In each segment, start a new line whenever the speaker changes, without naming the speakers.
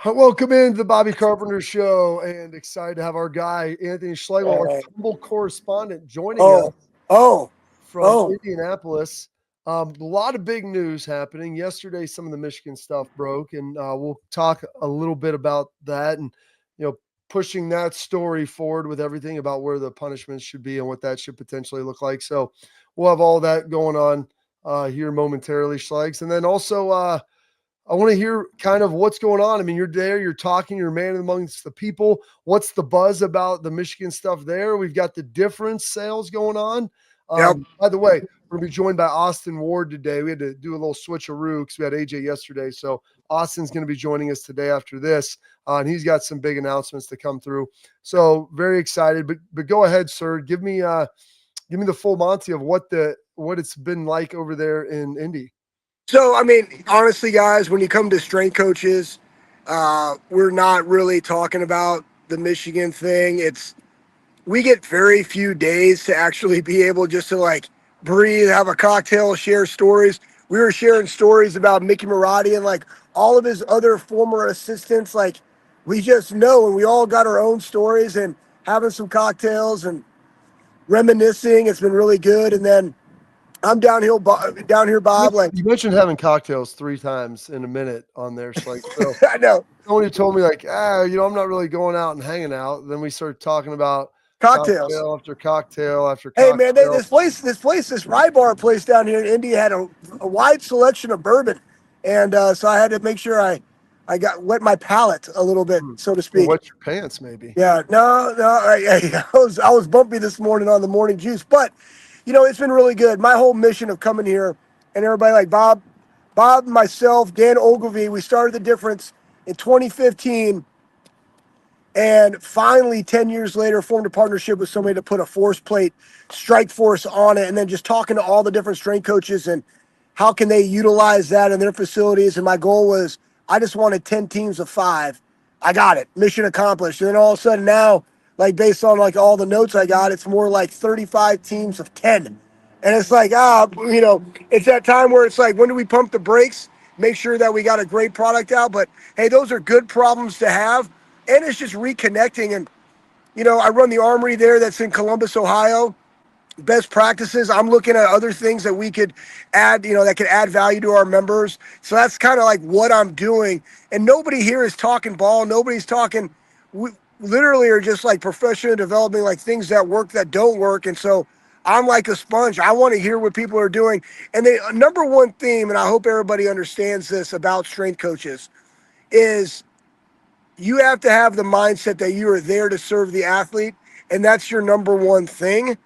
Welcome into the Bobby Carpenter Show, and excited to have our guy Anthony Schlegel, our
Uh,
humble correspondent, joining us
oh, oh,
from
oh,
Indianapolis. A lot of big news happening yesterday. Some of the Michigan stuff broke, and we'll talk a little bit about that, and you know, pushing that story forward with everything about where the punishments should be and what that should potentially look like. So we'll have all that going on here momentarily, Schlegs, and then also. I want to hear kind of what's going on. I mean, you're there, you're talking, you're a man amongst the people. What's the buzz about the Michigan stuff there? We've got the difference sales going on.
yep.
By the way, we're going to be joined by Austin Ward today. We had to do a little switcheroo because we had AJ yesterday. So Austin's going to be joining us today after this, and he's got some big announcements to come through. So very excited. But go ahead, sir. Give me the full Monty of what it's been like over there in Indy.
So, I mean, honestly, guys, when you come to strength coaches, we're not really talking about the Michigan thing. We get very few days to actually be able just to like breathe, have a cocktail, share stories. We were sharing stories about Mickey Marotti and like all of his other former assistants. Like, we just know, and we all got our own stories and having some cocktails and reminiscing. It's been really good. And then I'm down here, Bob. Like,
You mentioned having cocktails 3 times in a minute on there. So like, so
I know
somebody told me like, I'm not really going out and hanging out. Then we started talking about
cocktails.
cocktail after cocktail after
Hey man,
cocktail.
this rye bar place down here in Indy had a wide selection of bourbon, and so I had to make sure I got wet my palate a little bit, so to
Or
speak.
wet your pants, maybe.
Yeah, no, I was bumpy this morning on the morning juice, but it's been really good. My whole mission of coming here and everybody like Bob, myself, Dan Ogilvy, we started the difference in 2015. And finally, 10 years later, formed a partnership with somebody to put a force plate strike force on it. And then just talking to all the different strength coaches and how can they utilize that in their facilities. And my goal was I just wanted 10 teams of 5. I got it. Mission accomplished. And then all of a sudden now, like based on like all the notes I got, it's more like 35 teams of 10. And it's like, it's that time where it's like, when do we pump the brakes? Make sure that we got a great product out. But hey, those are good problems to have, and it's just reconnecting. And I run the armory there that's in Columbus, Ohio. Best practices. I'm looking at other things that we could add, that could add value to our members. So that's kind of like what I'm doing. And nobody here is talking ball. Nobody's talking. We literally are just like professional developing like things that work that don't work. And so I'm like a sponge. I want to hear what people are doing. And the number one theme, and I hope everybody understands this about strength coaches, is you have to have the mindset that you are there to serve the athlete, and that's your number one thing.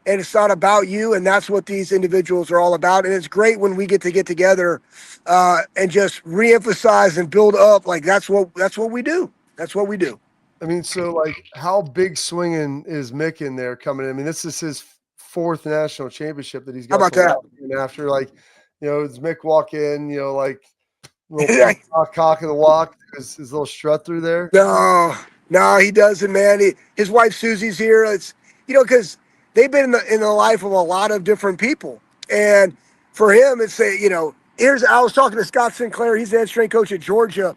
And it's not about you, and that's what these individuals are all about. And it's great when we get together and just reemphasize and build up. Like that's what we do. That's what we do.
I mean, so like, how big swinging is Mick in there coming in? I mean, this is his 4th national championship that he's
How
got
about
to
that?
walk in after. Like, does Mick walk in? Like little cock of the walk, his little strut through there.
No, he doesn't, man. His wife Susie's here. It's because they've been in the life of a lot of different people, and for him, it's I was talking to Scott Sinclair. He's the head strength coach at Georgia,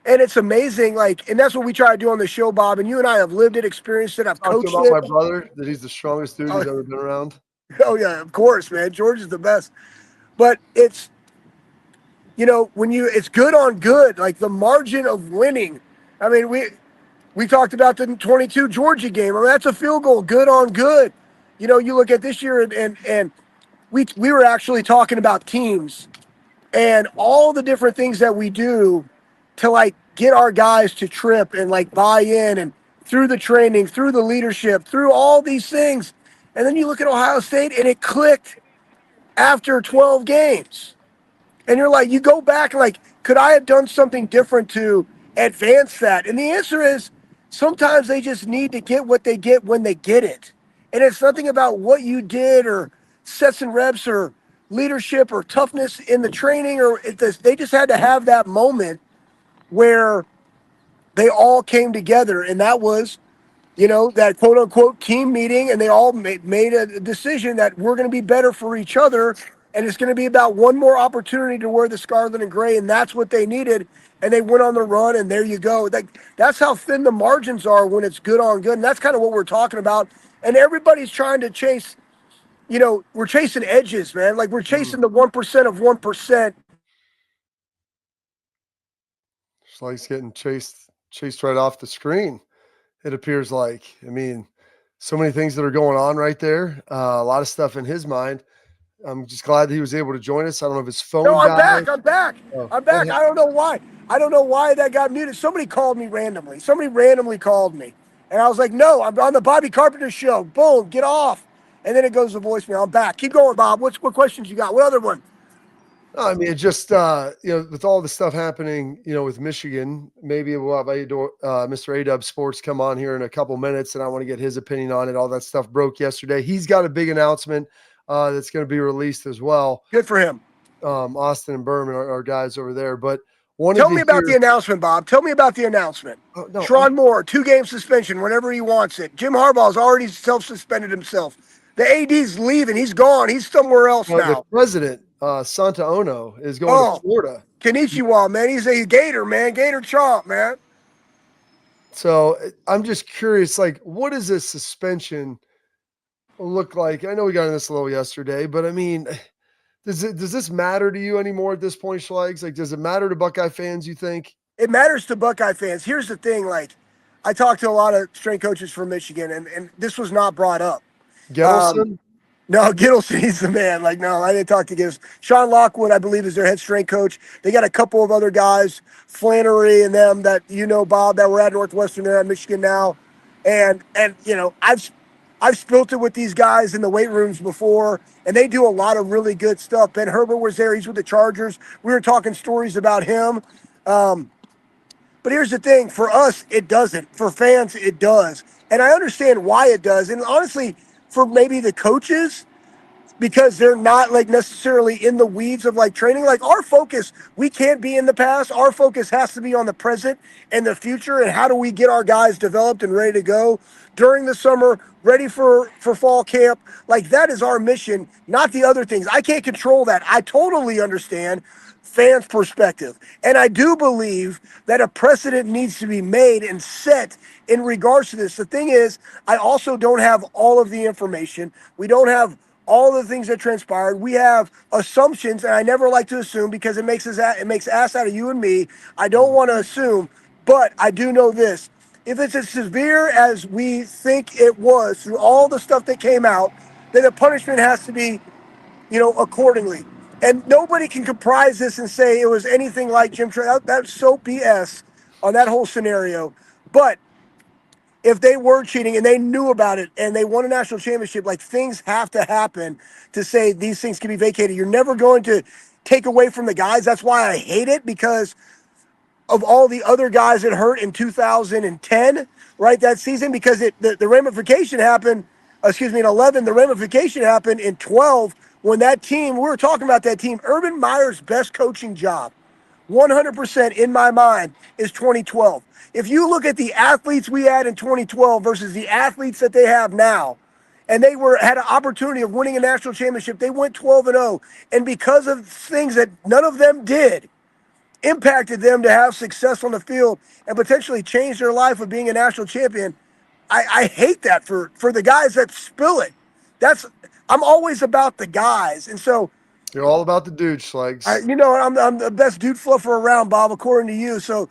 and it's amazing. Like, and that's what we try to do on the show, Bob. And you and I have lived it, experienced it. I've
Talked
coached
about
it.
my brother that he's the strongest dude
Oh,
he's ever been around.
oh yeah, of course, man. George is the best, but it's when it's good on good, like the margin of winning. I mean, we talked about the 22 Georgia game. I mean, that's a field goal, good on good. You look at this year, and we were actually talking about teams and all the different things that we do to like get our guys to trip and like buy in, and through the training, through the leadership, through all these things. And then you look at Ohio State, and it clicked after 12 games. And you're like, you go back, like, could I have done something different to advance that? And the answer is sometimes they just need to get what they get when they get it. And it's nothing about what you did or sets and reps or leadership or toughness in the training, or they just had to have that moment where they all came together. And that was, that quote unquote team meeting. And they all made a decision that we're going to be better for each other. and it's going to be about one more opportunity to wear the scarlet and gray, and that's what they needed. And they went on the run, and there you go. That's how thin the margins are when it's good on good, and that's kind of what we're talking about. And everybody's trying to chase. We're chasing edges, man. Like we're
Mm.
chasing the 1% of 1%.
It's like he's getting chased right off the screen. It appears like. I mean, so many things that are going on right there. A lot of stuff in his mind. I'm just glad that he was able to join us. I don't know if his
No,
phone
I'm
died.
back. I'm back.
Oh,
I'm back.
okay.
I don't know why. I don't know why that got muted. Somebody called me randomly. Somebody randomly called me. And I was like, no, I'm on the Bobby Carpenter show. Boom, get off. And then it goes to voicemail. I'm back. Keep going, Bob. What questions you got? What other one?
No, I mean, it just with all the stuff happening, with Michigan, maybe we'll have Mr. A-Dub Sports come on here in a couple minutes, and I want to get his opinion on it. All that stuff broke yesterday. He's got a big announcement that's going to be released as well.
Good for him.
Austin and Berman are guys over there, but wanted
Tell
to
me about
hear.
the announcement, Bob. Tell me about the announcement.
Oh, no,
Shawn Moore, 2-game suspension whenever he wants it. Jim Harbaugh's already self-suspended himself. The AD's leaving. He's gone. He's somewhere else
the
now.
president, Santa Ono, is going to
Oh,
Florida.
Konnichiwa, man. He's a Gator, man. Gator chomp, man.
So I'm just curious, like, what does this suspension look like? I know we got in this a little yesterday, but I mean, does this matter to you anymore at this point, Schlegs? Like, does it matter to Buckeye fans, you think?
It matters to Buckeye fans. Here's the thing, like, I talked to a lot of strength coaches from Michigan, and this was not brought up. Um,
Gettleson?
no, Gittleson, he's the man. Like, no, I didn't talk to Gittleson. Sean Lockwood, I believe, is their head strength coach. They got a couple of other guys, Flannery and them that Bob, that were at Northwestern. They're at Michigan now, and I've spilt it with these guys in the weight rooms before, and they do a lot of really good stuff. Ben Herbert was there. He's with the Chargers. We were talking stories about him. But here's the thing, for us, it doesn't. For fans, it does. And I understand why it does. And honestly, for maybe the coaches, because they're not like necessarily in the weeds of like training. Like our focus, we can't be in the past. Our focus has to be on the present and the future, and how do we get our guys developed and ready to go during the summer, ready for fall camp. Like that is our mission, not the other things. I can't control that. I totally understand fans' perspective. And I do believe that a precedent needs to be made and set in regards to this. The thing is, I also don't have all of the information. We don't have all the things that transpired. We have assumptions, and I never like to assume because it makes ass out of you and me. I don't want to assume, but I do know this. If it's as severe as we think it was through all the stuff that came out, then the punishment has to be, accordingly. And nobody can comprise this and say it was anything like Jim Trey. That's so BS on that whole scenario. But if they were cheating and they knew about it and they won a national championship, like things have to happen to say these things can be vacated. You're never going to take away from the guys. That's why I hate it, because of all the other guys that hurt in 2010, right, that season, because the ramification happened, in 11, the ramification happened in 12 when that team, we were talking about that team, Urban Meyer's best coaching job 100% in my mind is 2012. If you look at the athletes we had in 2012 versus the athletes that they have now, and they had an opportunity of winning a national championship, they went 12-0, and because of things that none of them did, impacted them to have success on the field and potentially change their life of being a national champion. I hate that for the guys that spill it. I'm always about the guys, and so
You're all about the dude, Schlegs.
I'm the best dude fluffer around, Bob, according to you. So,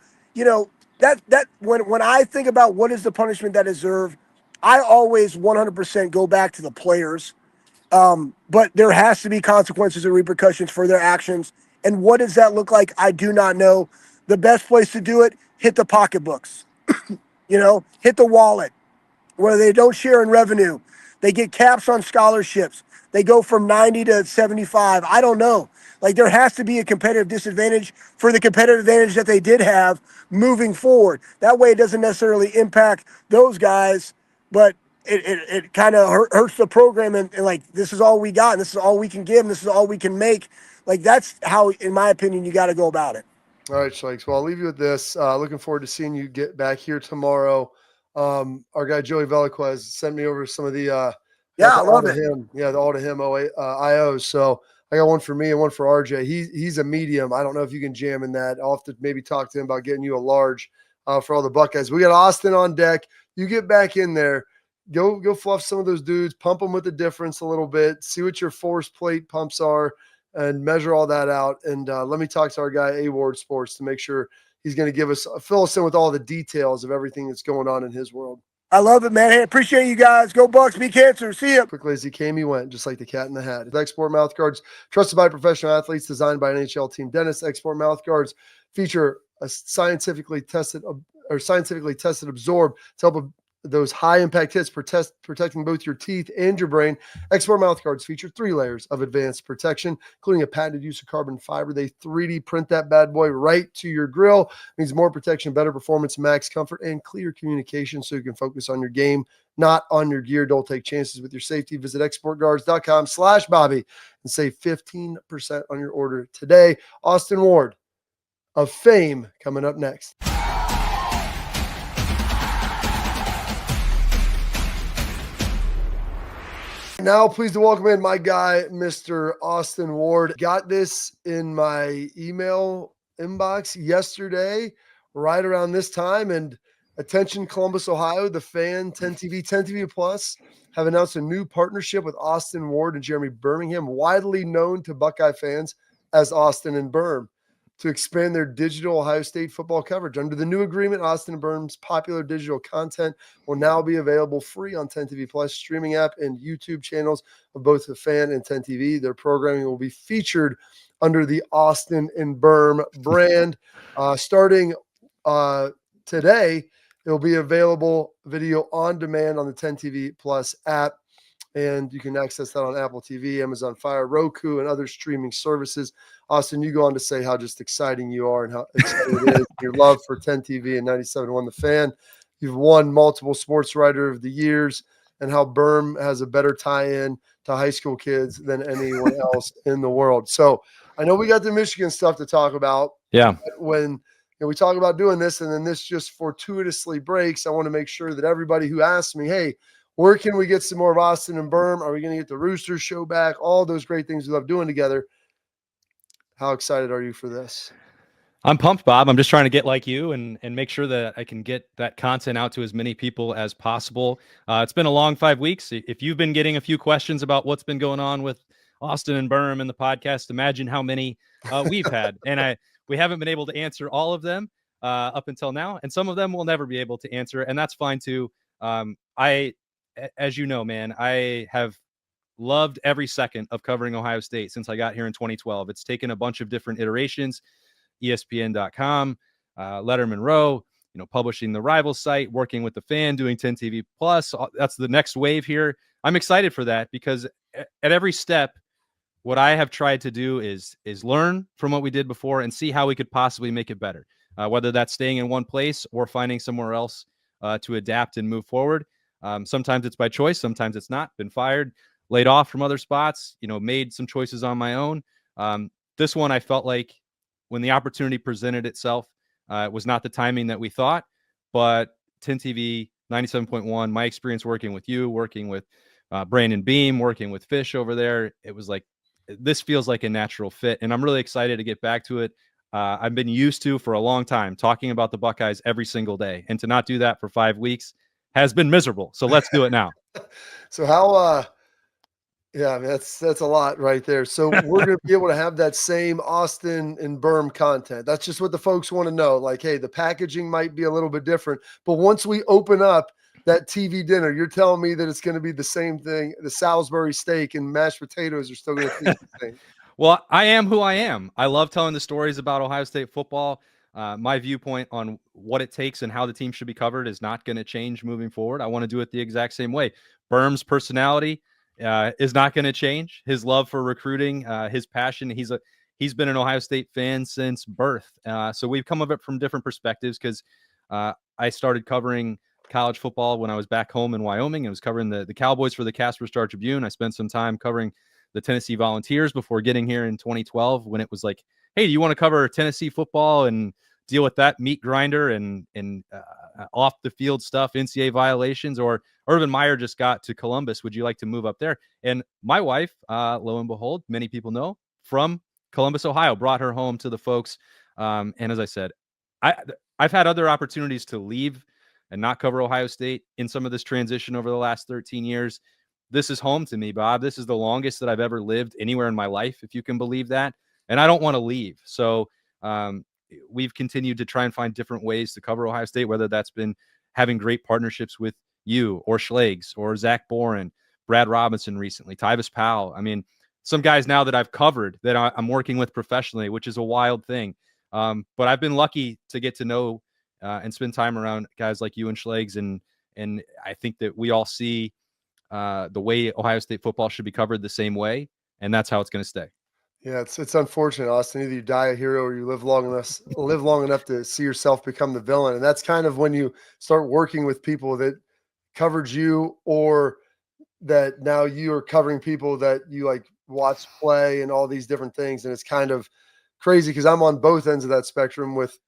that when I think about what is the punishment that deserve, I always 100% go back to the players. But there has to be consequences and repercussions for their actions. And what does that look like? I do not know. The best place to do it, hit the pocketbooks. Hit the wallet where they don't share in revenue. They get caps on scholarships. They go from 90 to 75. I don't know. Like there has to be a competitive disadvantage for the competitive advantage that they did have moving forward. That way it doesn't necessarily impact those guys, but it kind of hurts the program and like this is all we got and this is all we can give and this is all we can make. Like that's how, in my opinion, you got to go about it.
All right, Schlegs. Well, I'll leave you with this. Looking forward to seeing you get back here tomorrow. Our guy Joey Veliquez sent me over some of the
Yeah,
got
I
the all
love
to
it.
him, the all to him IOs. So I got one for me and one for RJ. He's a medium. I don't know if you can jam in that. I'll have to maybe talk to him about getting you a large for all the Buckeyes. We got Austin on deck. You get back in there. Go fluff some of those dudes, pump them with the difference a little bit, see what your force plate pumps are, and measure all that out. And let me talk to our guy, A-Ward Sports, to make sure he's going to fill us in with all the details of everything that's going on in his world.
I love it, man. Hey, appreciate you guys. Go Bucks, beat cancer. See ya.
Quickly as he came, he went, just like the cat in the hat. Export mouth guards, trusted by professional athletes, designed by NHL team dentists. Export mouth guards feature a scientifically tested absorb to help those high-impact hits, protecting both your teeth and your brain. Export mouth guards feature 3 layers of advanced protection, including a patented use of carbon fiber. They 3D print that bad boy right to your grill. Means more protection, better performance, max comfort, and clear communication so you can focus on your game, not on your gear. Don't take chances with your safety. Visit exportguards.com/Bobby and save 15% on your order today. Austin Ward of Fame coming up next. Now, pleased to welcome in my guy, Mr. Austin Ward. Got this in my email inbox yesterday, right around this time. And attention, Columbus, Ohio, the Fan, 10TV Plus have announced a new partnership with Austin Ward and Jeremy Birmingham, widely known to Buckeye fans as Austin and Berm, to expand their digital Ohio State football coverage. Under the new agreement, Austin and Berm's popular digital content will now be available free on 10TV Plus streaming app and YouTube channels of both the Fan and 10TV. Their programming will be featured under the Austin and Berm brand. Starting today, it will be available video on demand on the 10TV Plus app. And you can access that on Apple TV, Amazon Fire, Roku, and other streaming services. Austin, you go on to say how just exciting you are and how exciting it is. Your love for 10 TV and 97.1 The Fan. You've won multiple Sports Writer of the Years, and how Berm has a better tie-in to high school kids than anyone else in the world. So I know we got the Michigan stuff to talk about.
Yeah.
When we talk about doing this, and then this just fortuitously breaks, I want to make sure that everybody who asks me, hey, where can we get some more of Austin and Berm? Are we going to get the Roosters show back? All those great things we love doing together. How excited are you for this?
I'm pumped, Bob. I'm just trying to get like you and make sure that I can get that content out to as many people as possible. It's been a long 5 weeks. If you've been getting a few questions about what's been going on with Austin and Berm and the podcast, imagine how many we've had. And we haven't been able to answer all of them up until now. And some of them we'll never be able to answer. And that's fine too. As you know, man, I have loved every second of covering Ohio State since I got here in 2012. It's taken a bunch of different iterations, ESPN.com, Letterman Row, publishing the rival site, working with the Fan, doing 10 TV Plus. That's the next wave here. I'm excited for that because at every step, what I have tried to do is learn from what we did before and see how we could possibly make it better, whether that's staying in one place or finding somewhere else to adapt and move forward. Sometimes it's by choice. Sometimes it's not. Been fired, laid off from other spots, made some choices on my own. This one, I felt like when the opportunity presented itself, it was not the timing that we thought, but 10 TV, 97.1, my experience working with you, working with Brandon Beam, working with Fish over there, it was like, this feels like a natural fit. And I'm really excited to get back to it. I've been used to for a long time talking about the Buckeyes every single day, and to not do that for 5 weeks has been miserable. So let's do it now.
So how, yeah, I mean, that's a lot right there. So we're going to be able to have that same Austin and Berm content. That's just what the folks want to know. Like, hey, the packaging might be a little bit different, but once we open up that TV dinner, you're telling me that it's going to be the same thing. The Salisbury steak and mashed potatoes are still going to be the same.
Well, I am who I am. I love telling the stories about Ohio State football. My viewpoint on what it takes and how the team should be covered is not going to change moving forward. I want to do it the exact same way. Berm's personality is not going to change. His love for recruiting, his passion. He's been an Ohio State fan since birth. So we've come of it from different perspectives because I started covering college football when I was back home in Wyoming. I was covering the Cowboys for the Casper Star Tribune. I spent some time covering the Tennessee Volunteers before getting here in 2012 when it was like, hey, do you want to cover Tennessee football and deal with that meat grinder and off the field stuff, NCAA violations, or Urban Meyer just got to Columbus. Would you like to move up there? And my wife, lo and behold, many people know, from Columbus, Ohio, brought her home to the folks. And as I said, I've had other opportunities to leave and not cover Ohio State in some of this transition over the last 13 years. This is home to me, Bob. This is the longest that I've ever lived anywhere in my life, if you can believe that. And I don't want to leave. So we've continued to try and find different ways to cover Ohio State, whether that's been having great partnerships with you or Schlegs or Zach Boren, Brad Robinson recently, Tyvis Powell. I mean, some guys now that I've covered that I'm working with professionally, which is a wild thing. But I've been lucky to get to know and spend time around guys like you and Schlegs. And I think that we all see the way Ohio State football should be covered the same way. And that's how it's going to stay.
Yeah, it's unfortunate, Austin. Either you die a hero or you live long enough to see yourself become the villain. And that's kind of when you start working with people that covered you, or that now you are covering people that you like watch play and all these different things. And it's kind of crazy because I'm on both ends of that spectrum with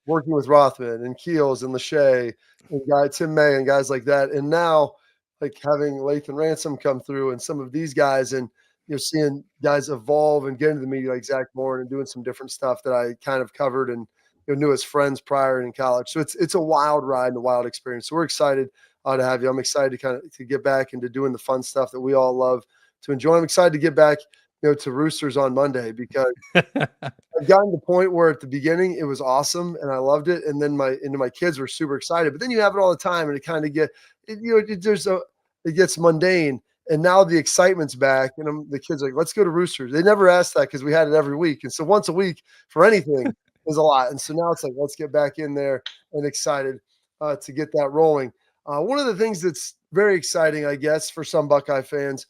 working with Rothman and Keels and Lachey and Tim May and guys like that. And now like having Lathan Ransom come through and some of these guys, and seeing guys evolve and get into the media like Zach Bourne and doing some different stuff that I kind of covered and knew as friends prior in college. So it's a wild ride and a wild experience. So we're excited to have you. I'm excited to get back into doing the fun stuff that we all love to enjoy. I'm excited to get back, to Roosters on Monday, because I've gotten to the point where at the beginning it was awesome and I loved it, and then my kids were super excited. But then you have it all the time, and it kind of it gets mundane. And now the excitement's back, and the kids are like, let's go to Roosters. They never asked that because we had it every week. And so once a week for anything is a lot. And so now it's like, let's get back in there, and excited to get that rolling. One of the things that's very exciting, I guess, for some Buckeye fans,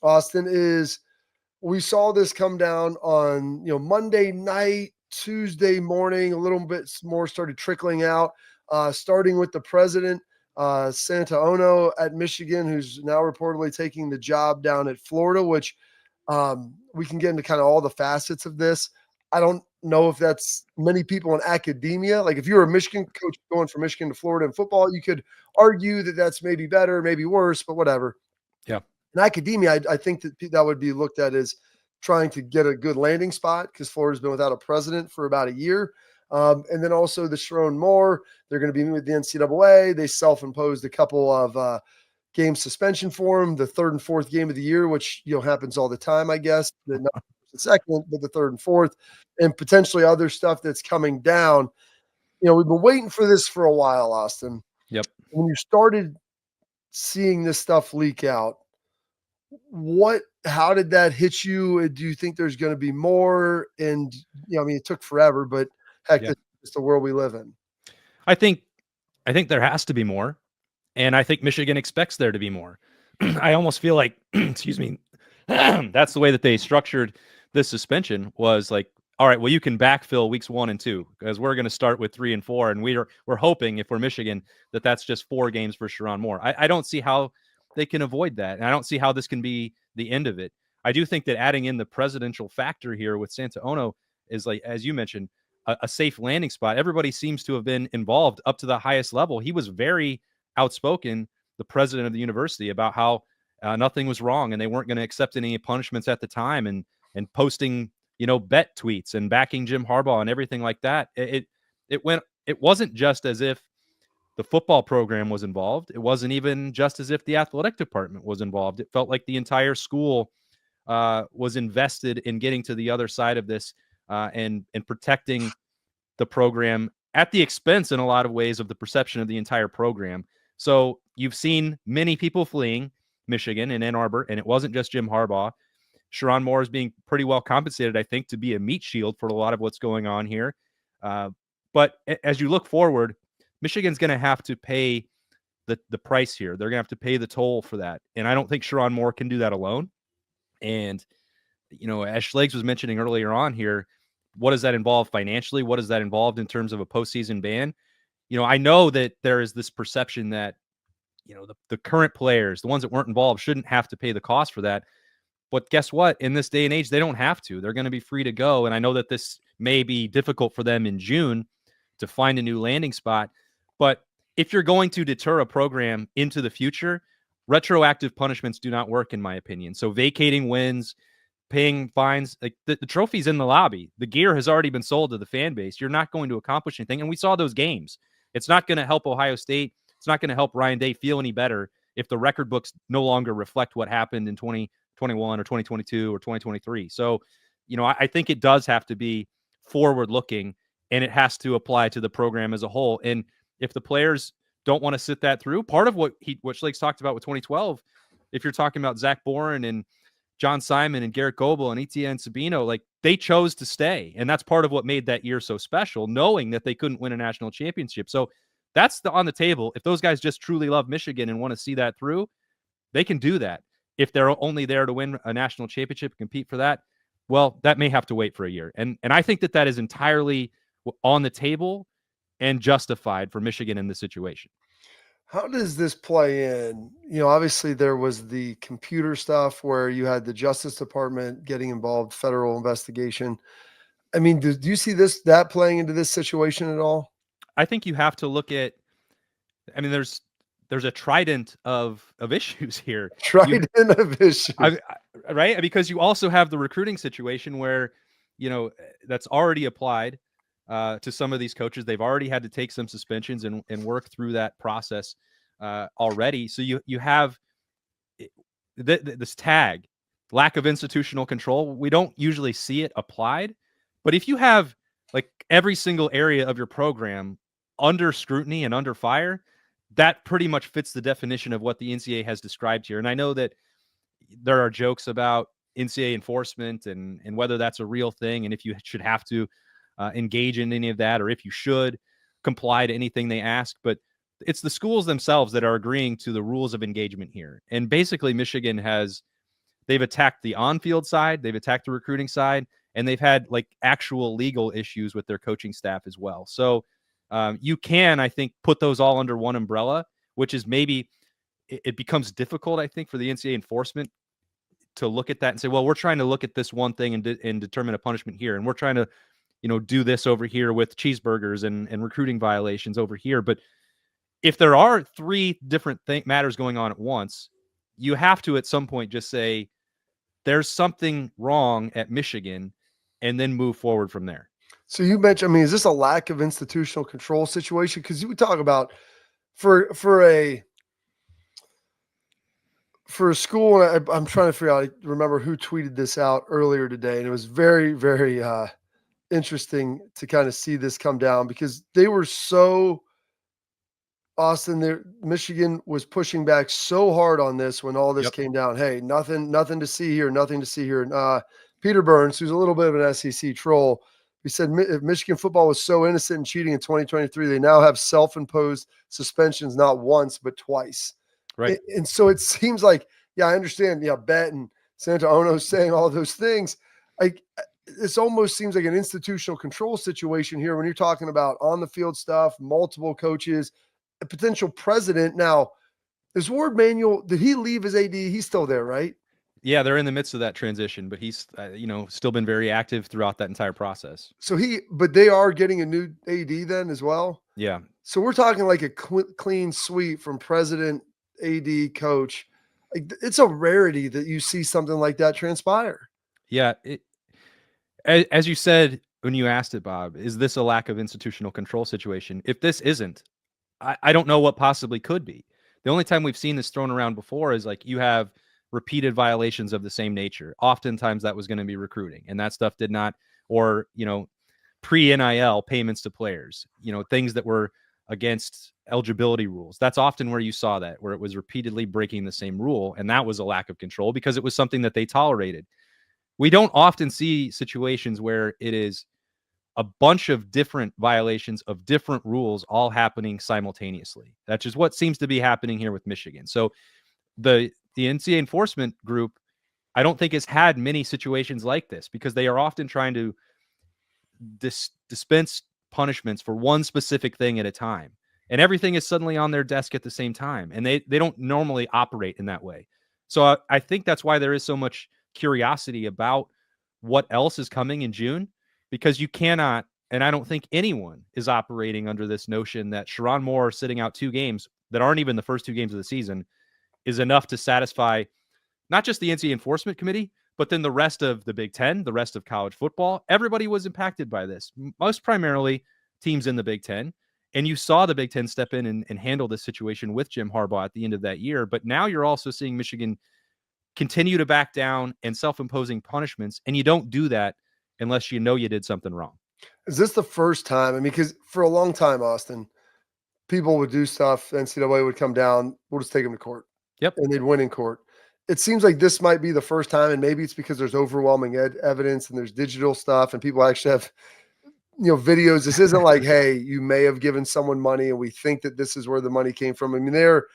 Austin, is we saw this come down on Monday night, Tuesday morning, a little bit more started trickling out, starting with the president, Santaono at Michigan, who's now reportedly taking the job down at Florida, which we can get into kind of all the facets of this. I don't know if that's many people in academia. Like if you're a Michigan coach going from Michigan to Florida in football, you could argue that that's maybe better, maybe worse, but whatever.
Yeah.
In academia, I think that would be looked at as trying to get a good landing spot, because Florida's been without a president for about a year. And then also the Sharon Moore, they're going to be meeting with the NCAA. They self-imposed a couple of game suspension for him, the third and fourth game of the year, which happens all the time, I guess. Not the second, but the third and fourth, and potentially other stuff that's coming down. We've been waiting for this for a while, Austin.
Yep.
When you started seeing this stuff leak out, how did that hit you? Do you think there's going to be more? And it took forever, but heck,
Yeah.
It's the world we live in.
I think there has to be more, and I think Michigan expects there to be more. I almost feel like, excuse me, that's the way that they structured this suspension, was like, all right, well, you can backfill weeks 1 and 2, because we're going to start with 3 and 4, and we're hoping, if we're Michigan, that's just 4 games for Sharon Moore. I don't see how they can avoid that, and I don't see how this can be the end of it. I do think that adding in the presidential factor here with Santaono is, like, as you mentioned, a safe landing spot. Everybody seems to have been involved up to the highest level. He was very outspoken, the president of the university, about how nothing was wrong and they weren't going to accept any punishments at the time, and posting, bet tweets and backing Jim Harbaugh and everything like that. It wasn't just as if the football program was involved. It wasn't even just as if the athletic department was involved. It felt like the entire school was invested in getting to the other side of this and protecting the program at the expense, in a lot of ways, of the perception of the entire program. So you've seen many people fleeing Michigan and Ann Arbor, and it wasn't just Jim Harbaugh. Sharon Moore is being pretty well compensated, I think, to be a meat shield for a lot of what's going on here. But as you look forward, Michigan's going to have to pay the price here. They're going to have to pay the toll for that. And I don't think Sharon Moore can do that alone. And, as Schlegs was mentioning earlier on here, what does that involve financially? What does that involve in terms of a postseason ban? I know that there is this perception that, the current players, the ones that weren't involved, shouldn't have to pay the cost for that. But guess what? In this day and age, they don't have to. They're going to be free to go. And I know that this may be difficult for them in June to find a new landing spot. But if you're going to deter a program into the future, retroactive punishments do not work, in my opinion. So vacating wins, paying fines, like the trophy's in the lobby. The gear has already been sold to the fan base. You're not going to accomplish anything. And we saw those games. It's not going to help Ohio State. It's not going to help Ryan Day feel any better if the record books no longer reflect what happened in 2021 or 2022 or 2023. So, I think it does have to be forward looking, and it has to apply to the program as a whole. And if the players don't want to sit that through, part of what Schlake's talked about with 2012, if you're talking about Zach Boren and John Simon and Garrett Goebel and Etienne Sabino, like they chose to stay. And that's part of what made that year so special, knowing that they couldn't win a national championship. So that's on the table. If those guys just truly love Michigan and want to see that through, they can do that. If they're only there to win a national championship and compete for that, well, that may have to wait for a year. And I think that is entirely on the table and justified for Michigan in this situation.
How does this play in? Obviously there was the computer stuff where you had the Justice Department getting involved, federal investigation. I mean, do you see that playing into this situation at all?
I think you have to look at, there's a trident of issues here.
Trident of issues.
Right? Because you also have the recruiting situation where, that's already applied to some of these coaches. They've already had to take some suspensions and work through that process already. So you have this tag, lack of institutional control. We don't usually see it applied, but if you have like every single area of your program under scrutiny and under fire, that pretty much fits the definition of what the NCAA has described here. And I know that there are jokes about NCAA enforcement and whether that's a real thing, and if you should have to engage in any of that, or if you should comply to anything they ask. But it's the schools themselves that are agreeing to the rules of engagement here. And basically Michigan they've attacked the on-field side, they've attacked the recruiting side, and they've had like actual legal issues with their coaching staff as well. So you can, I think, put those all under one umbrella, which is maybe it becomes difficult, I think, for the NCAA enforcement to look at that and say, well, we're trying to look at this one thing and determine a punishment here. And we're trying to, do this over here with cheeseburgers and recruiting violations over here. But if there are three different matters going on at once, you have to at some point just say there's something wrong at Michigan and then move forward from there.
So you mentioned, is this a lack of institutional control situation? Because you would talk about for a school, and I'm trying to figure out, I remember who tweeted this out earlier today, and it was very, very interesting to kind of see this come down because they were so Michigan was pushing back so hard on this when all this came down. Hey, nothing to see here, nothing to see here. And Peter Burns, who's a little bit of an SEC troll, he said if Michigan football was so innocent in cheating in 2023, they now have self-imposed suspensions not once but twice.
Right.
And so it seems like, I understand. Bet and Santa Ono saying all those things. This almost seems like an institutional control situation here when you're talking about on the field stuff, multiple coaches, a potential president. Now, is Ward Manuel, did he leave as AD? He's still there, right?
Yeah, they're in the midst of that transition, but he's, still been very active throughout that entire process.
So but they are getting a new AD then as well?
Yeah.
So we're talking like a clean sweep from president, AD, coach. It's a rarity that you see something like that transpire.
Yeah. As you said, when you asked it, Bob, is this a lack of institutional control situation? If this isn't, I don't know what possibly could be. The only time we've seen this thrown around before is like you have repeated violations of the same nature. Oftentimes that was going to be recruiting, and that stuff did not, or, pre-NIL payments to players, things that were against eligibility rules. That's often where you saw that, where it was repeatedly breaking the same rule. And that was a lack of control because it was something that they tolerated. We don't often see situations where it is a bunch of different violations of different rules all happening simultaneously. That's just what seems to be happening here with Michigan. So the NCAA enforcement group, I don't think has had many situations like this because they are often trying to dispense punishments for one specific thing at a time. And everything is suddenly on their desk at the same time. And they don't normally operate in that way. So I think that's why there is so much curiosity about what else is coming in June, because you cannot And I don't think anyone is operating under this notion that Sharon Moore sitting out 2 games that aren't even the first 2 games of the season is enough to satisfy not just the NCAA Enforcement Committee, but then the rest of the Big Ten, the rest of college football. Everybody was impacted by this, most primarily teams in the Big Ten. And you saw the Big Ten step in and handle this situation with Jim Harbaugh at the end of that year. But now you're also seeing Michigan continue to back down and self-imposing punishments. And you don't do that unless you know you did something wrong.
Is this the first time? I mean, because for a long time, Austin, people would do stuff, NCAA would come down, we'll just take them to court.
Yep.
And they'd win in court. It seems like this might be the first time, and maybe it's because there's overwhelming evidence and there's digital stuff and people actually have, videos. This isn't like, hey, you may have given someone money and we think that this is where the money came from. I mean, there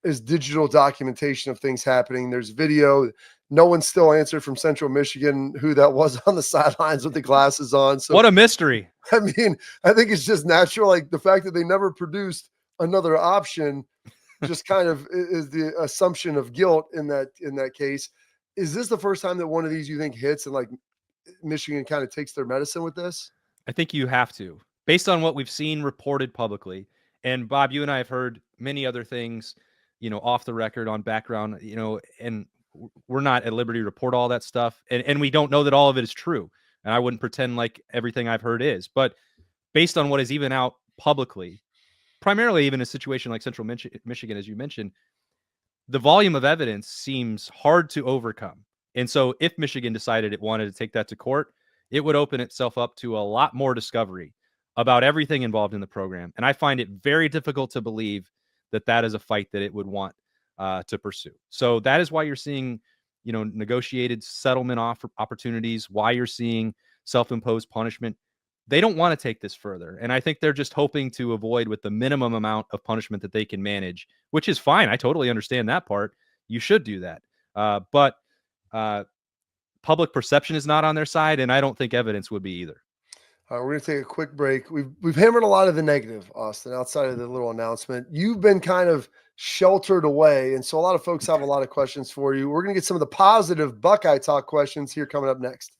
is digital documentation of things happening. There's video. No one still answered from Central Michigan who that was on the sidelines with the glasses on. So
what a mystery.
I mean, I think it's just natural. Like the fact that they never produced another option just kind of is the assumption of guilt in that case. Is this the first time that one of these you think hits and like Michigan kind of takes their medicine with this?
I think you have to, based on what we've seen reported publicly. And Bob, you and I have heard many other things, off the record on background, and we're not at liberty to report all that stuff. And we don't know that all of it is true. And I wouldn't pretend like everything I've heard is. But based on what is even out publicly, primarily even a situation like Central Michigan, as you mentioned, the volume of evidence seems hard to overcome. And so if Michigan decided it wanted to take that to court, it would open itself up to a lot more discovery about everything involved in the program. And I find it very difficult to believe that that is a fight that it would want to pursue. So that is why you're seeing, negotiated settlement opportunities, why you're seeing self-imposed punishment. They don't want to take this further. And I think they're just hoping to avoid with the minimum amount of punishment that they can manage, which is fine. I totally understand that part. You should do that. But public perception is not on their side, and I don't think evidence would be either.
All right, we're going to take a quick break. We've hammered a lot of the negative, Austin, outside of the little announcement. You've been kind of sheltered away, and so a lot of folks have a lot of questions for you. We're going to get some of the positive Buckeye Talk questions here coming up next.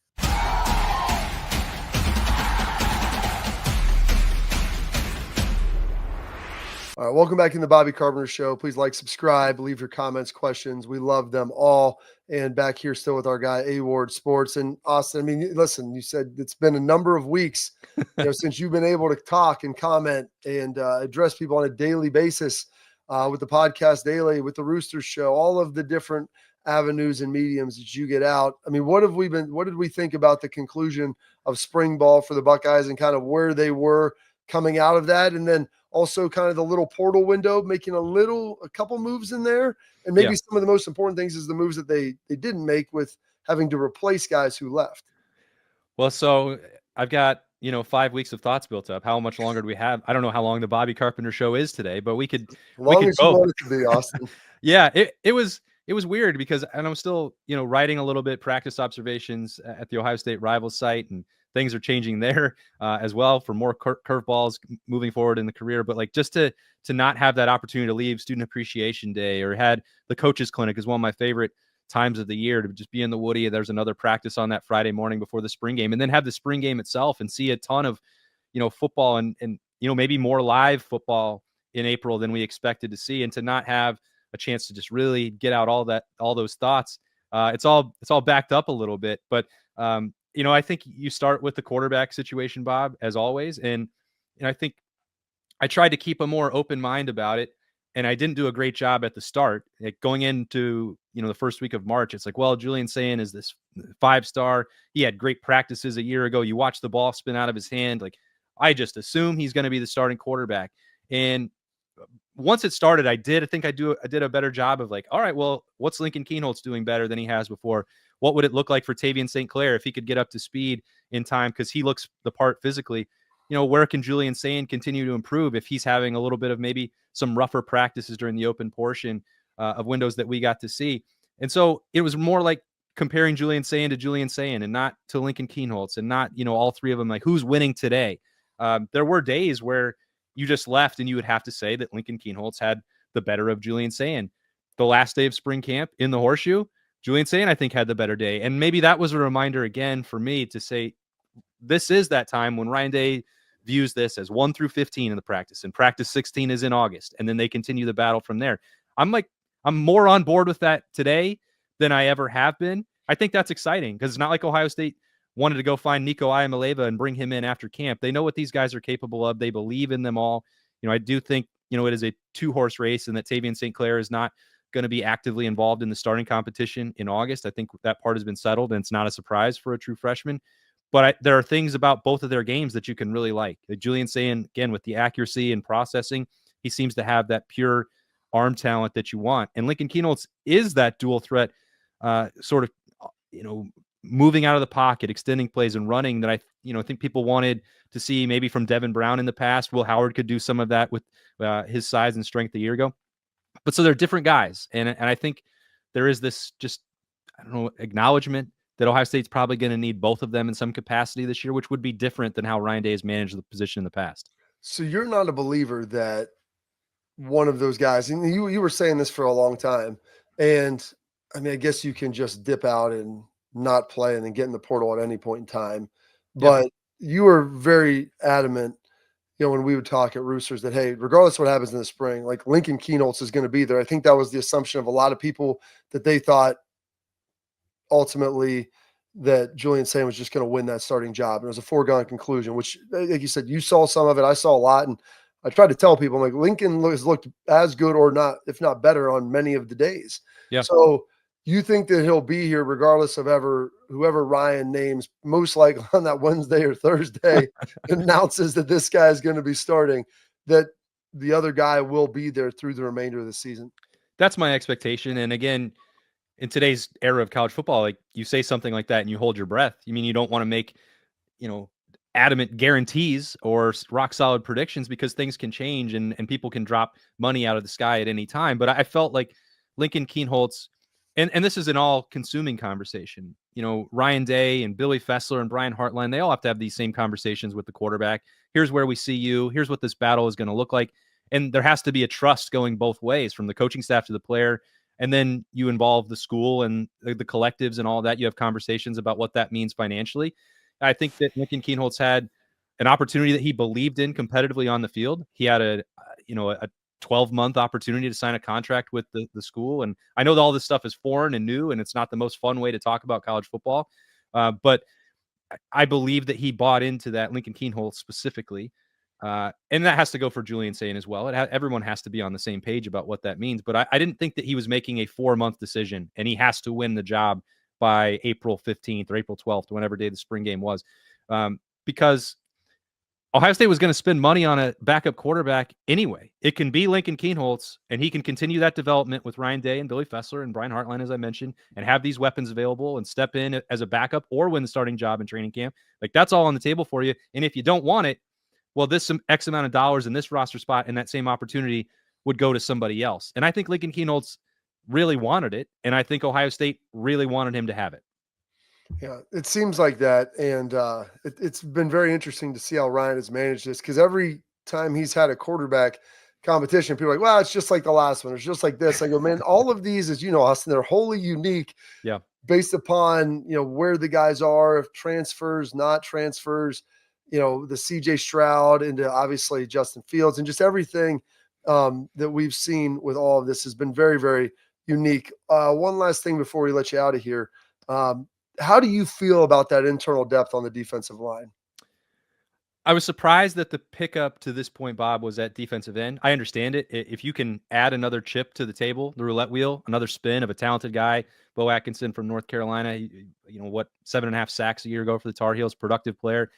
All right, welcome back in the Bobby Carpenter Show. Please like, subscribe, leave your comments, questions. We love them all. And back here still with our guy, A-Ward Sports. And Austin, I mean, listen, you said it's been a number of weeks since you've been able to talk and comment and address people on a daily basis with the podcast daily, with the Roosters show, all of the different avenues and mediums that you get out. I mean, what did we think about the conclusion of spring ball for the Buckeyes and kind of where they were coming out of that? And then also kind of the little portal window, making a couple moves in there. And maybe some of the most important things is the moves that they didn't make with having to replace guys who left.
Well, so I've got, 5 weeks of thoughts built up. How much longer do we have? I don't know how long the Bobby Carpenter Show is today, but we could
long
we could
as you want it to be, Austin.
Yeah, it was weird because, and I'm still, writing a little bit practice observations at the Ohio State rival site, and things are changing there as well for more curveballs moving forward in the career. But like just to not have that opportunity to leave Student Appreciation Day or had the coaches clinic is one of my favorite times of the year to just be in the Woody. There's another practice on that Friday morning before the spring game, and then have the spring game itself and see a ton of, football and maybe more live football in April than we expected to see, and to not have a chance to just really get out all those thoughts. It's all backed up a little bit, but I think you start with the quarterback situation, Bob, as always. And I think I tried to keep a more open mind about it. And I didn't do a great job at the start. Like going into, the first week of March, it's like, well, Julian Sayin is this 5-star. He had great practices a year ago. You watch the ball spin out of his hand. Like, I just assume he's going to be the starting quarterback. And once it started, I did a better job of like, all right, well, what's Lincoln Kienholz doing better than he has before? What would it look like for Tavian St. Clair if he could get up to speed in time? Because he looks the part physically. Where can Julian Sayin continue to improve if he's having a little bit of maybe some rougher practices during the open portion of windows that we got to see? And so it was more like comparing Julian Sayin to Julian Sayin and not to Lincoln Kienholz and not, all three of them, like who's winning today. There were days where you just left and you would have to say that Lincoln Kienholz had the better of Julian Sayin. The last day of spring camp in the Horseshoe, Julian Sayin, I think, had the better day. And maybe that was a reminder again for me to say, this is that time when Ryan Day views this as 1 through 15 in the practice, and practice 16 is in August, and then they continue the battle from there. I'm more on board with that today than I ever have been. I think that's exciting because it's not like Ohio State wanted to go find Nico Iamaleava and bring him in after camp. They know what these guys are capable of. They believe in them all. I do think, it is a 2-horse race, and that Tavian St. Clair is not going to be actively involved in the starting competition in August. I think that part has been settled, and it's not a surprise for a true freshman. But there are things about both of their games that you can really like. Julian Sayin, again, with the accuracy and processing, he seems to have that pure arm talent that you want. And Lincoln Kienholz is that dual threat, sort of, moving out of the pocket, extending plays and running that I think people wanted to see maybe from Devin Brown in the past. Will Howard could do some of that with his size and strength a year ago. But so they're different guys. And I think there is this just, acknowledgement that Ohio State's probably going to need both of them in some capacity this year, which would be different than how Ryan Day has managed the position in the past.
So you're not a believer that one of those guys, and you were saying this for a long time, and I mean, I guess you can just dip out and not play and then get in the portal at any point in time. But you were very adamant, when we would talk at Roosters, that, hey, regardless of what happens in the spring, like Lincoln Kienholz is going to be there. I think that was the assumption of a lot of people, that they thought ultimately that Julian Sayin was just going to win that starting job. And it was a foregone conclusion, which, like you said, you saw some of it. I saw a lot. And I tried to tell people, I'm like, Lincoln has looked as good or not, if not better, on many of the days.
Yeah.
So you think that he'll be here regardless of whoever Ryan names, most likely on that Wednesday or Thursday, announces that this guy is going to be starting, that the other guy will be there through the remainder of the season?
That's my expectation. And again, in today's era of college football, like, you say something like that and you hold your breath. You mean you don't want to make, adamant guarantees or rock solid predictions, because things can change and people can drop money out of the sky at any time. But I felt like Lincoln Kienholz, and this is an all-consuming conversation. Ryan Day and Billy Fessler and Brian Hartline, they all have to have these same conversations with the quarterback. Here's where we see you. Here's what this battle is going to look like. And there has to be a trust going both ways, from the coaching staff to the player. And then you involve the school and the collectives and all that. You have conversations about what that means financially. I think that Lincoln Kienholz had an opportunity that he believed in competitively on the field. He had a 12-month opportunity to sign a contract with the school. And I know that all this stuff is foreign and new, and it's not the most fun way to talk about college football. But I believe that he bought into that, Lincoln Kienholz specifically. And that has to go for Julian Sayin as well. Everyone has to be on the same page about what that means. But I didn't think that he was making a 4-month decision and he has to win the job by April 15th or April 12th, whenever day the spring game was, because Ohio State was going to spend money on a backup quarterback anyway. It can be Lincoln Kienholz, and he can continue that development with Ryan Day and Billy Fessler and Brian Hartline, as I mentioned, and have these weapons available and step in as a backup or win the starting job in training camp. Like, that's all on the table for you. And if you don't want it, well, this some X amount of dollars in this roster spot and that same opportunity would go to somebody else. And I think Lincoln Kienholz really wanted it, and I think Ohio State really wanted him to have it.
Yeah, it seems like that. And it's been very interesting to see how Ryan has managed this, because every time he's had a quarterback competition, people are like, well, it's just like the last one. It's just like this. I go, man, all of these, as you know, Austin, they're wholly unique.
Yeah.
Based upon, where the guys are, if transfers, not transfers, the CJ Stroud into obviously Justin Fields, and just everything that we've seen with all of this has been very, very unique. One last thing before we let you out of here. How do you feel about that internal depth on the defensive line?
I was surprised that the pickup to this point, Bob, was at defensive end. I understand it. If you can add another chip to the table, the roulette wheel, another spin of a talented guy, Bo Atkinson from North Carolina, 7.5 sacks a year ago for the Tar Heels, productive player.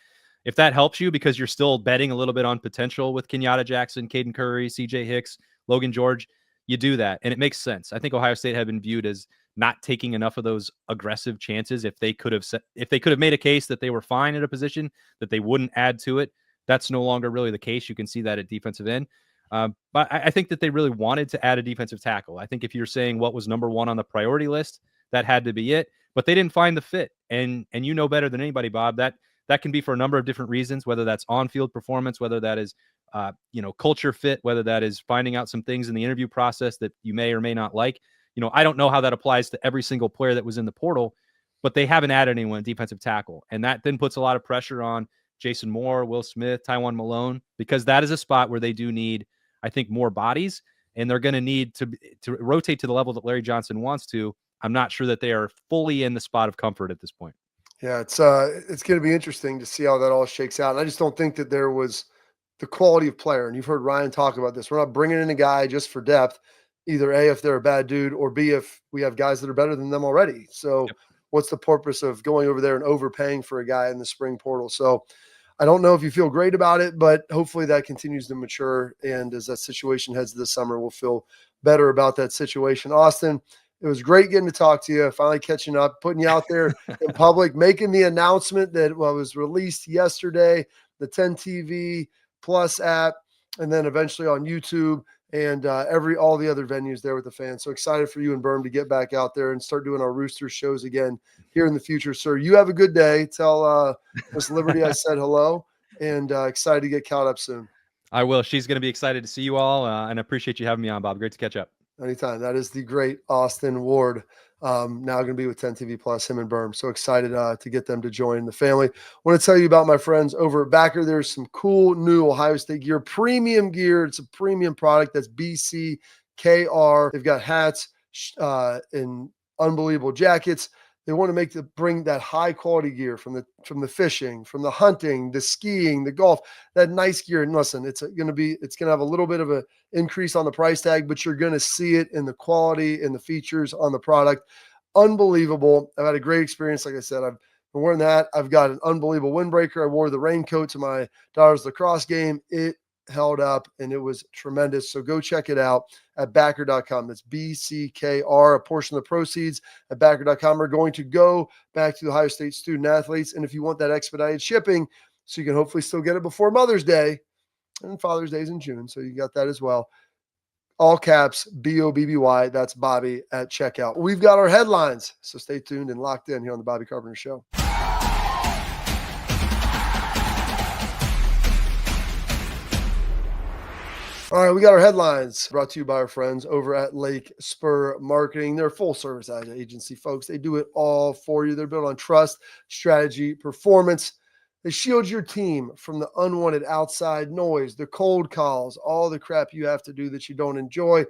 If that helps you because you're still betting a little bit on potential with Kenyatta Jackson, Caden Curry, CJ Hicks, Logan George, you do that. And it makes sense. I think Ohio State had been viewed as not taking enough of those aggressive chances. If they could have made a case that they were fine at a position, that they wouldn't add to it, that's no longer really the case. You can see that at defensive end. But I think that they really wanted to add a defensive tackle. I think if you're saying what was number one on the priority list, that had to be it. But they didn't find the fit. And you know better than anybody, Bob, that can be for a number of different reasons, whether that's on-field performance, whether that is culture fit, whether that is finding out some things in the interview process that you may or may not like. I don't know how that applies to every single player that was in the portal, but they haven't added anyone defensive tackle. And that then puts a lot of pressure on Jason Moore, Will Smith, Tywan Malone, because that is a spot where they do need, I think, more bodies, and they're going to need to rotate to the level that Larry Johnson wants to. I'm not sure that they are fully in the spot of comfort at this point.
Yeah, it's going to be interesting to see how that all shakes out. And I just don't think that there was the quality of player. And you've heard Ryan talk about this. We're not bringing in a guy just for depth, either A, if they're a bad dude, or B, if we have guys that are better than them already. So what's the purpose of going over there and overpaying for a guy in the spring portal? So I don't know if you feel great about it, but hopefully that continues to mature. And as that situation heads this summer, we'll feel better about that situation. Austin, it was great getting to talk to you, finally catching up, putting you out there in public, making the announcement that was released yesterday, the 10 TV Plus app, and then eventually on YouTube and all the other venues there with the fans. So excited for you and Berm to get back out there and start doing our Rooster shows again here in the future, sir. You have a good day. Tell Miss Liberty I said hello, and excited to get caught up soon.
I will. She's going to be excited to see you all, and I appreciate you having me on, Bob. Great to catch up.
Anytime. That is the great Austin Ward. Now going to be with 10 TV Plus, him and Berm. So excited to get them to join the family. I want to tell you about my friends over at Backer. There's some cool new Ohio State gear, premium gear. It's a premium product. That's BCKR. They've got hats and unbelievable jackets. They want to bring that high quality gear from the fishing, from the hunting, the skiing, the golf, that nice gear. And listen, it's going to have a little bit of an increase on the price tag, but you're going to see it in the quality and the features on the product. Unbelievable. I've had a great experience. Like I said, I've been wearing that. I've got an unbelievable windbreaker. I wore the raincoat to my daughter's lacrosse game. It held up and it was tremendous. So go check it out at backer.com. That's BCKR. A portion of the proceeds at backer.com are going to go back to the Ohio State student athletes. And if you want that expedited shipping, so you can hopefully still get it before Mother's Day, and Father's Day is in June, so you got that as well. All caps, BOBBY. That's Bobby at checkout. We've got our headlines, so stay tuned and locked in here on the Bobby Carpenter Show. All right, we got our headlines brought to you by our friends over at Lake Spur Marketing. They're a full-service ad agency, folks. They do it all for you. They're built on trust, strategy, performance. They shield your team from the unwanted outside noise, the cold calls, all the crap you have to do that you don't enjoy.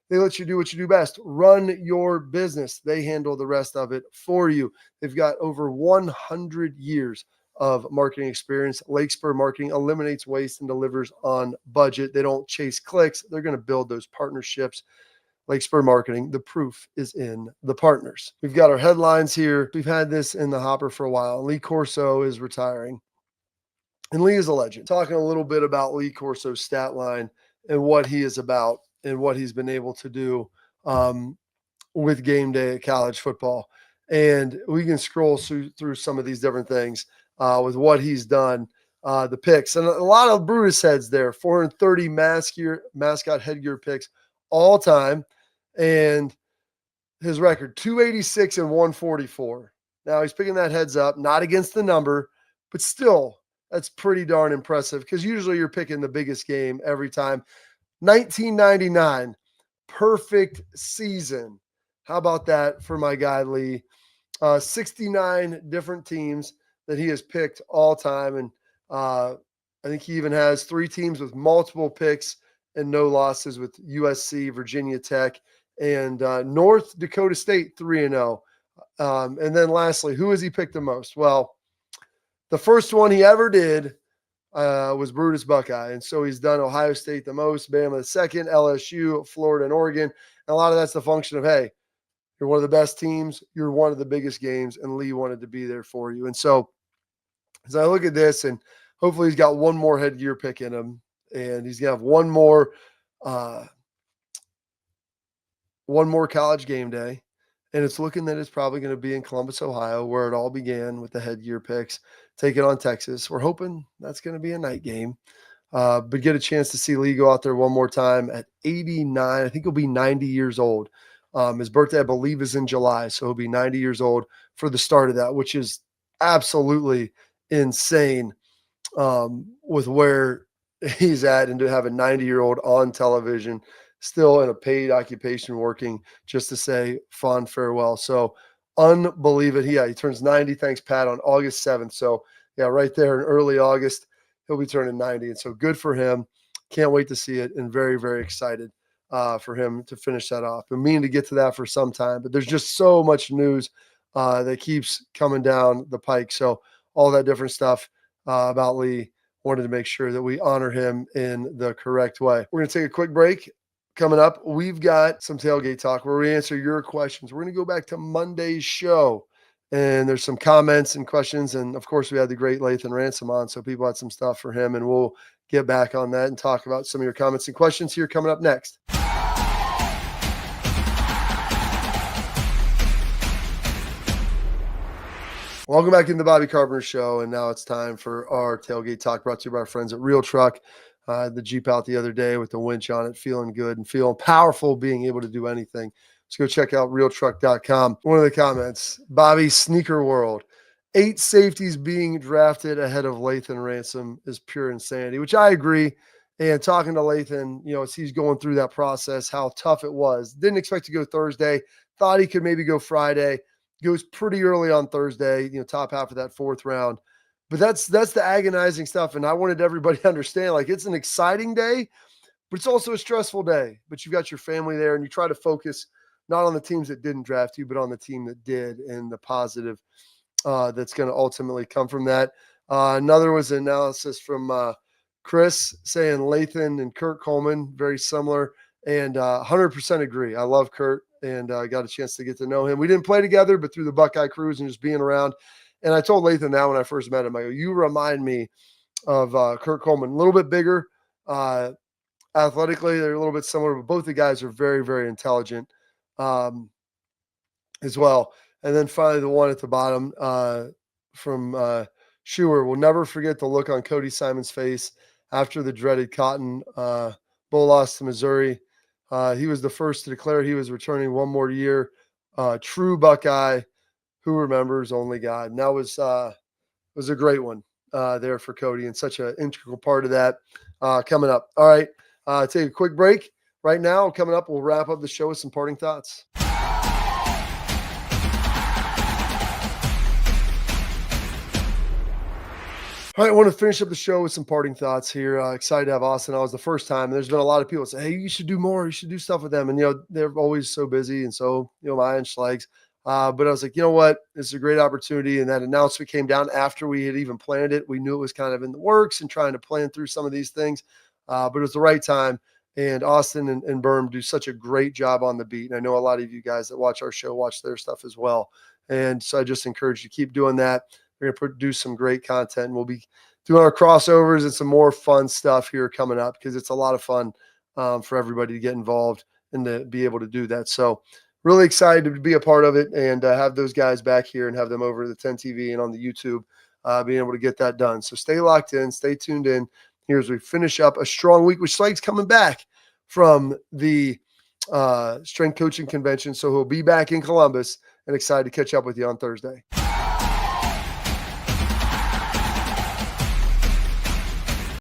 They let you do what you do best, run your business. They handle the rest of it for you. They've got over 100 years of marketing experience. Lake Spur Marketing eliminates waste and delivers on budget. They don't chase clicks. They're going to build those partnerships. Lake Spur Marketing, the proof is in the partners. We've got our headlines here. We've had this in the hopper for a while. Lee Corso is retiring. And Lee is a legend. Talking a little bit about Lee Corso's stat line and what he is about and what he's been able to do with game day at college football. And we can scroll through some of these different things with what he's done, the picks. And a lot of Brutus heads there, 430 mascot headgear picks all time. And his record, 286 and 144. Now he's picking that heads up, not against the number, but still, that's pretty darn impressive because usually you're picking the biggest game every time. 1999, perfect season. How about that for my guy, Lee? 69 different teams that he has picked all time. And I think he even has 3 teams with multiple picks and no losses with USC, Virginia Tech, and North Dakota State 3-0. And then lastly, who has he picked the most? Well, the first one he ever did was Brutus Buckeye. And so he's done Ohio State the most, Bama the second, LSU, Florida, and Oregon. And a lot of that's the function of, hey, you're one of the best teams. You're one of the biggest games, and Lee wanted to be there for you. And so as I look at this, and hopefully he's got one more headgear pick in him, and he's going to have one more college game day. And it's looking that it's probably going to be in Columbus, Ohio, where it all began with the headgear picks. Take it on Texas. We're hoping that's going to be a night game. But get a chance to see Lee go out there one more time at 89. I think he'll be 90 years old. His birthday, I believe, is in July. So he'll be 90 years old for the start of that, which is absolutely insane with where he's at, and to have a 90-year-old on television, still in a paid occupation working, just to say fond farewell. So Unbelievable. He turns 90. Thanks, Pat, on August 7th. So, yeah, right there in early August, he'll be turning 90. And so good for him. Can't wait to see it, and very, very excited for him to finish that off. Been meaning to get to that for some time, but there's just so much news that keeps coming down the pike. So all that different stuff about Lee, wanted to make sure that we honor him in the correct way. We're going to take a quick break. Coming up, we've got some tailgate talk where we answer your questions. We're going to go back to Monday's show, and there's some comments and questions. And of course, we had the great Lathan Ransom on, so people had some stuff for him, and we'll get back on that and talk about some of your comments and questions here coming up next. Welcome back into the Bobby Carpenter Show, and now it's time for our tailgate talk brought to you by our friends at Real Truck. The Jeep out the other day with the winch on it, feeling good and feeling powerful, being able to do anything. Let's go check out realtruck.com. One of the comments, Bobby Sneaker World, 8 safeties being drafted ahead of Lathan Ransom is pure insanity, which I agree. And talking to Lathan, as he's going through that process, how tough it was. Didn't expect to go Thursday. Thought he could maybe go Friday. Goes pretty early on Thursday, top half of that 4th round. But that's the agonizing stuff. And I wanted everybody to understand, like, it's an exciting day, but it's also a stressful day. But you've got your family there, and you try to focus not on the teams that didn't draft you, but on the team that did, and the positive that's going to ultimately come from that. Another was an analysis from Chris saying Lathan and Kurt Coleman, very similar, and 100% agree. I love Kurt, and I got a chance to get to know him. We didn't play together, but through the Buckeye Cruise and just being around. And I told Lathan that when I first met him, I go, you remind me of Kurt Coleman, a little bit bigger. Athletically, they're a little bit similar, but both the guys are very, very intelligent as well. And then finally, the one at the bottom from Schuer, will never forget the look on Cody Simon's face after the dreaded Cotton Bowl loss to Missouri. He was the first to declare he was returning one more year. True Buckeye. Who remembers? Only God. And that was a great one there for Cody, and such an integral part of that coming up. All right, take a quick break right now. Coming up, we'll wrap up the show with some parting thoughts. All right, I want to finish up the show with some parting thoughts here. Excited to have Austin. It was the first time. And there's been a lot of people say, hey, you should do more. You should do stuff with them. And, they're always so busy. And so, my and Schlags. But I was like, you know what? This is a great opportunity. And that announcement came down after we had even planned it. We knew it was kind of in the works and trying to plan through some of these things. But it was the right time. And Austin and Berm do such a great job on the beat. And I know a lot of you guys that watch our show watch their stuff as well. And so I just encourage you to keep doing that. We're going to produce some great content, and we'll be doing our crossovers and some more fun stuff here coming up, because it's a lot of fun for everybody to get involved and to be able to do that. So really excited to be a part of it, and have those guys back here and have them over the 10 TV and on the YouTube, being able to get that done. So stay locked in, stay tuned in here as we finish up a strong week, with Schlage's coming back from the strength coaching convention. So he'll be back in Columbus, and excited to catch up with you on Thursday.